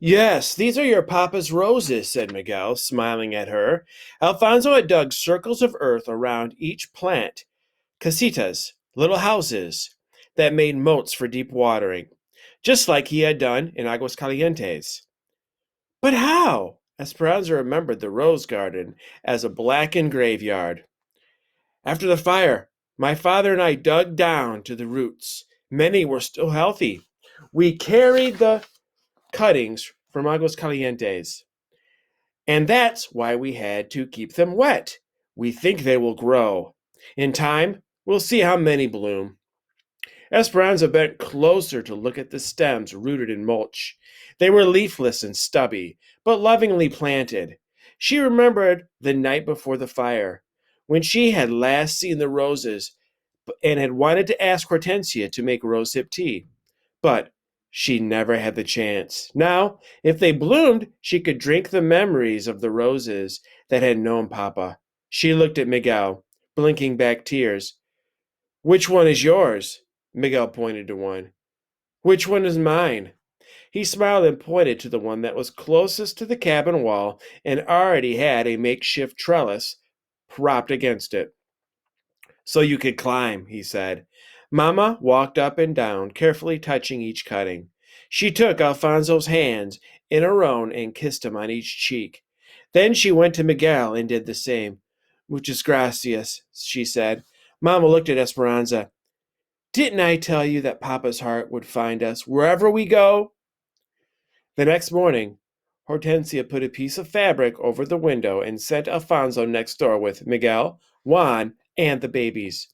Yes, these are your papa's roses, said Miguel, smiling at her. Alfonso had dug circles of earth around each plant, casitas, little houses that made moats for deep watering, just like he had done in Aguas Calientes. But how? Esperanza remembered the rose garden as a blackened graveyard. After the fire, my father and I dug down to the roots. Many were still healthy. We carried the cuttings from Aguas Calientes, and that's why we had to keep them wet. We think they will grow. In time, we'll see how many bloom. Esperanza bent closer to look at the stems rooted in mulch. They were leafless and stubby, but lovingly planted. She remembered the night before the fire, when she had last seen the roses and had wanted to ask Hortensia to make rosehip tea. But she never had the chance. Now, if they bloomed, she could drink the memories of the roses that had known Papa. She looked at Miguel, blinking back tears. Which one is yours? Miguel pointed to one. Which one is mine? He smiled and pointed to the one that was closest to the cabin wall and already had a makeshift trellis propped against it. So you could climb, he said. Mama walked up and down, carefully touching each cutting. She took Alfonso's hands in her own and kissed him on each cheek. Then she went to Miguel and did the same. Muchas gracias, she said. Mama looked at Esperanza. Didn't I tell you that Papa's heart would find us wherever we go? The next morning, Hortensia put a piece of fabric over the window and sent Alfonso next door with Miguel, Juan, and the babies.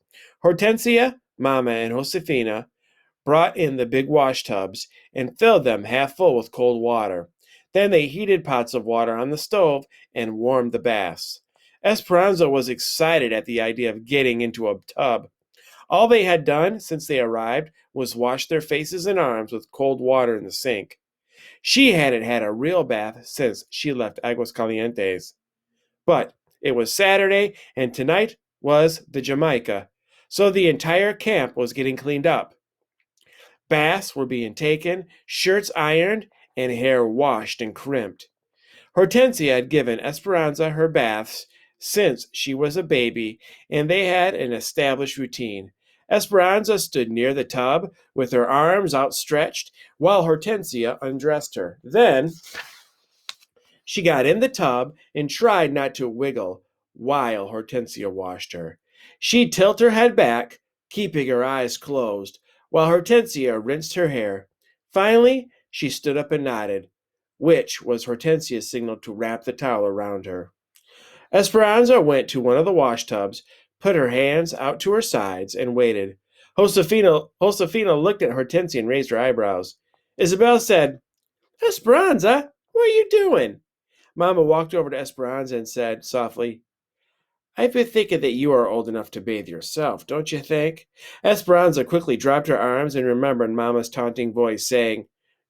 Hortensia, Mama, and Josefina brought in the big wash tubs and filled them half full with cold water. Then they heated pots of water on the stove and warmed the baths. Esperanza was excited at the idea of getting into a tub. All they had done since they arrived was wash their faces and arms with cold water in the sink. She hadn't had a real bath since she left Aguas Calientes. But it was Saturday, and tonight was the Jamaica, so the entire camp was getting cleaned up. Baths were being taken, shirts ironed, and hair washed and crimped. Hortensia had given Esperanza her baths since she was a baby, and they had an established routine. Esperanza stood near the tub with her arms outstretched while Hortensia undressed her. Then she got in the tub and tried not to wiggle while Hortensia washed her. She'd tilt her head back, keeping her eyes closed, while Hortensia rinsed her hair. Finally, she stood up and nodded, which was Hortensia's signal to wrap the towel around her. Esperanza went to one of the wash tubs, put her hands out to her sides, and waited. Josefina looked at Hortensia and raised her eyebrows. Isabel said, Esperanza, what are you doing? Mama walked over to Esperanza and said softly, I've been thinking that you are old enough to bathe yourself, don't you think? Esperanza quickly dropped her arms and remembered Mama's taunting voice saying,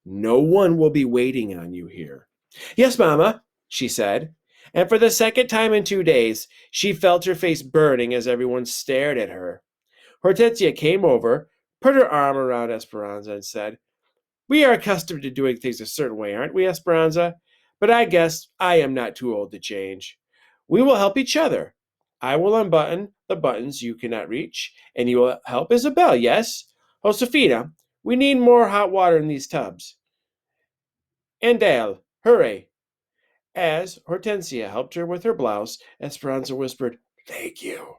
No one will be waiting on you here. Yes, Mama, she said. And for the second time in 2 days, she felt her face burning as everyone stared at her. Hortensia came over, put her arm around Esperanza, and said, We are accustomed to doing things a certain way, aren't we, Esperanza? But I guess I am not too old to change. We will help each other. I will unbutton the buttons you cannot reach, and you will help Isabel, yes? Josefina, we need more hot water in these tubs. And Dale, hurry. As Hortensia helped her with her blouse, Esperanza whispered, Thank you.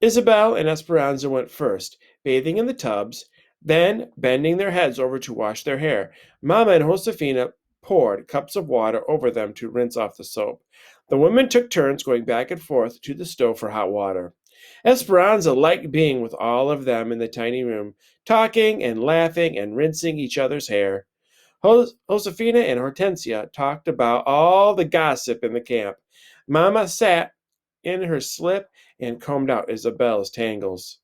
Isabel and Esperanza went first, bathing in the tubs, then bending their heads over to wash their hair. Mama and Josefina poured cups of water over them to rinse off the soap. The women took turns going back and forth to the stove for hot water. Esperanza liked being with all of them in the tiny room, talking and laughing and rinsing each other's hair. Josefina and Hortensia talked about all the gossip in the camp. Mama sat in her slip and combed out Isabel's tangles.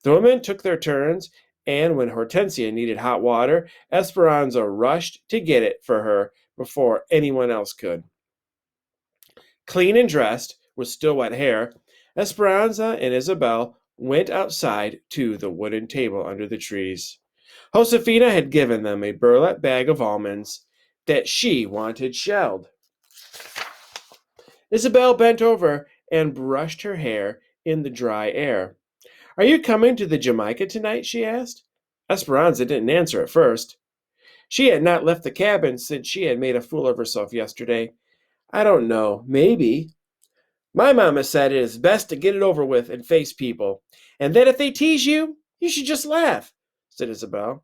The women took their turns, and when Hortensia needed hot water, Esperanza rushed to get it for her before anyone else could. Clean and dressed, with still wet hair, Esperanza and Isabel went outside to the wooden table under the trees. Josefina had given them a burlap bag of almonds. that she wanted shelled. Isabel bent over and brushed her hair in the dry air. Are you coming to the Jamaica tonight? She asked. Esperanza didn't answer at first. She had not left the cabin since she had made a fool of herself yesterday. I don't know, maybe. My mamma said it is best to get it over with and face people, and that if they tease you, you should just laugh, said Isabel.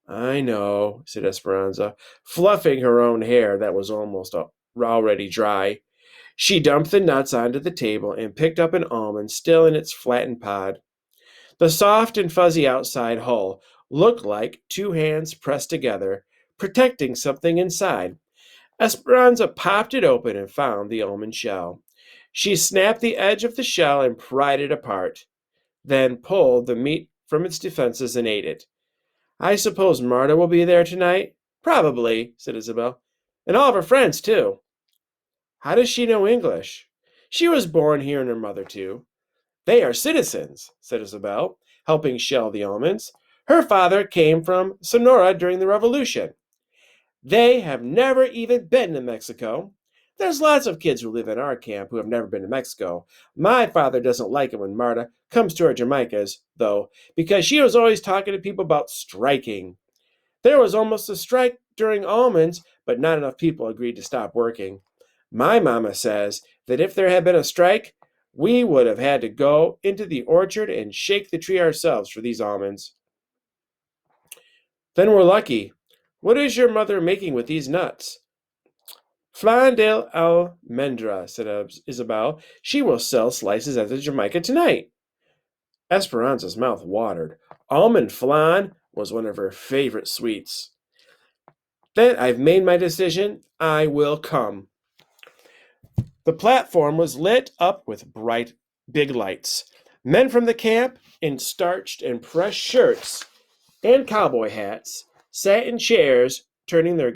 I know, said Esperanza, fluffing her own hair that was almost already dry. She dumped the nuts onto the table and picked up an almond still in its flattened pod. The soft and fuzzy outside hull looked like two hands pressed together, protecting something inside. Esperanza popped it open and found the almond shell. She snapped the edge of the shell and pried it apart, then pulled the meat from its defenses and ate it. I suppose Marta will be there tonight? Probably, said Isabel. And all of her friends, too. How does she know English? She was born here and her mother, too. They are citizens, said Isabel, helping shell the almonds. Her father came from Sonora during the Revolution. They have never even been to Mexico. There's lots of kids who live in our camp who have never been to Mexico. My father doesn't like it when Marta comes to our Jamaicas, though, because she was always talking to people about striking. There was almost a strike during almonds, but not enough people agreed to stop working. My mama says that if there had been a strike, we would have had to go into the orchard and shake the tree ourselves for these almonds. Then we're lucky. What is your mother making with these nuts? Flan de almendra, said Isabel. She will sell slices at the Jamaica tonight. Esperanza's mouth watered. Almond flan was one of her favorite sweets. Then I've made my decision. I will come. The platform was lit up with bright, big lights. Men from the camp, in starched and pressed shirts and cowboy hats, sat in chairs, tuning their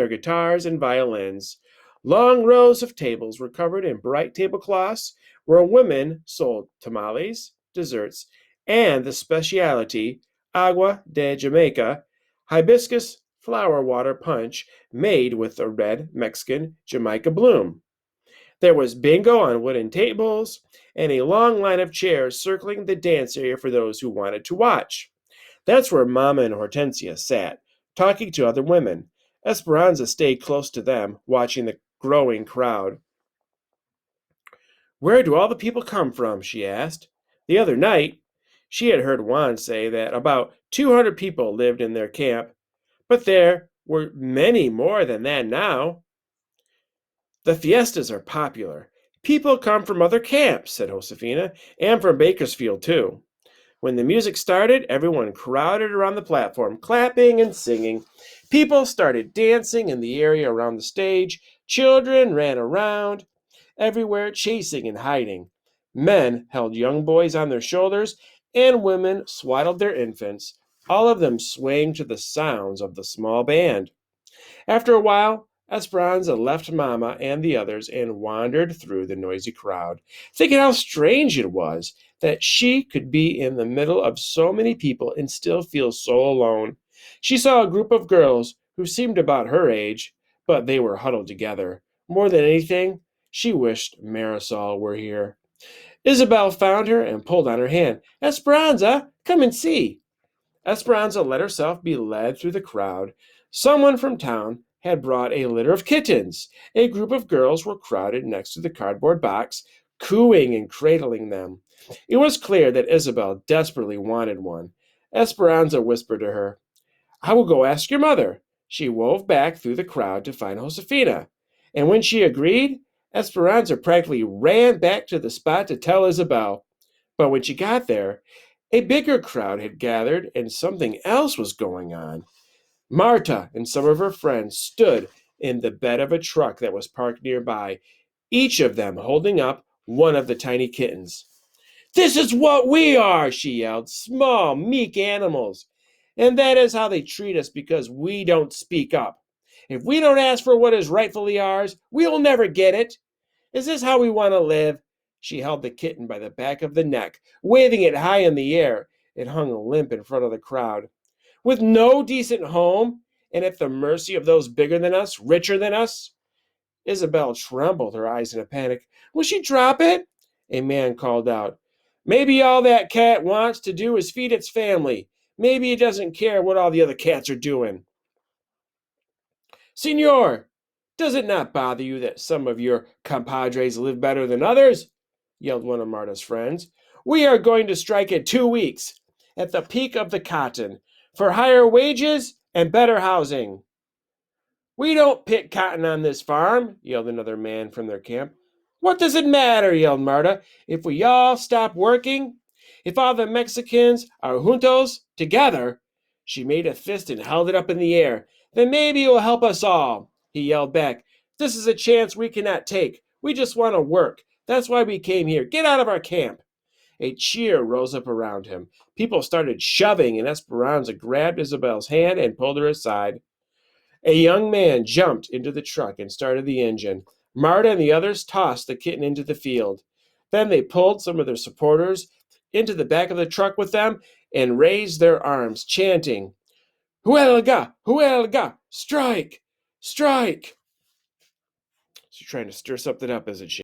guitars and violins. Long rows of tables were covered in bright tablecloths, where women sold tamales, desserts, and the specialty, agua de Jamaica, hibiscus flower water punch made with the red Mexican Jamaica bloom. There was bingo on wooden tables and a long line of chairs circling the dance area for those who wanted to watch. That's where Mama and Hortensia sat, talking to other women. Esperanza stayed close to them, watching the growing crowd. Where do all the people come from? She asked. The other night, she had heard Juan say that about 200 people lived in their camp, but there were many more than that now. The fiestas are popular. People come from other camps, said Josefina, and from Bakersfield, too. When the music started, everyone crowded around the platform, clapping and singing. People started dancing in the area around the stage. Children ran around everywhere, chasing and hiding. Men held young boys on their shoulders, and women swaddled their infants, all of them swaying to the sounds of the small band. After a while, Esperanza left Mama and the others and wandered through the noisy crowd, thinking how strange it was that she could be in the middle of so many people and still feel so alone. She saw a group of girls who seemed about her age, but they were huddled together. More than anything, she wished Marisol were here. Isabel found her and pulled on her hand. Esperanza, come and see. Esperanza let herself be led through the crowd. Someone from town had brought a litter of kittens. A group of girls were crowded next to the cardboard box, cooing and cradling them. It was clear that Isabel desperately wanted one. Esperanza whispered to her, I will go ask your mother. She wove back through the crowd to find Josefina. And when she agreed, Esperanza practically ran back to the spot to tell Isabel. But when she got there, a bigger crowd had gathered and something else was going on. Marta and some of her friends stood in the bed of a truck that was parked nearby, each of them holding up one of the tiny kittens. This is what we are, she yelled, small, meek animals. And that is how they treat us because we don't speak up. If we don't ask for what is rightfully ours, we will never get it. Is this how we want to live? She held the kitten by the back of the neck, waving it high in the air. It hung limp in front of the crowd. With no decent home and at the mercy of those bigger than us, richer than us? Isabel trembled, her eyes in a panic. Will she drop it? A man called out. Maybe all that cat wants to do is feed its family. Maybe it doesn't care what all the other cats are doing. Senor, does it not bother you that some of your compadres live better than others? Yelled one of Marta's friends. We are going to strike in 2 weeks, at the peak of the cotton, for higher wages and better housing. We don't pick cotton on this farm, yelled another man from their camp. What does it matter, yelled Marta, if we all stop working? If all the Mexicans are juntos, together, she made a fist and held it up in the air, then maybe it will help us all, he yelled back. This is a chance we cannot take. We just want to work. That's why we came here. Get out of our camp. A cheer rose up around him. People started shoving, and Esperanza grabbed Isabel's hand and pulled her aside. A young man jumped into the truck and started the engine. Marta and the others tossed the kitten into the field. Then they pulled some of their supporters into the back of the truck with them and raised their arms, chanting, Huelga! Huelga! Strike! Strike! She's trying to stir something up, isn't she?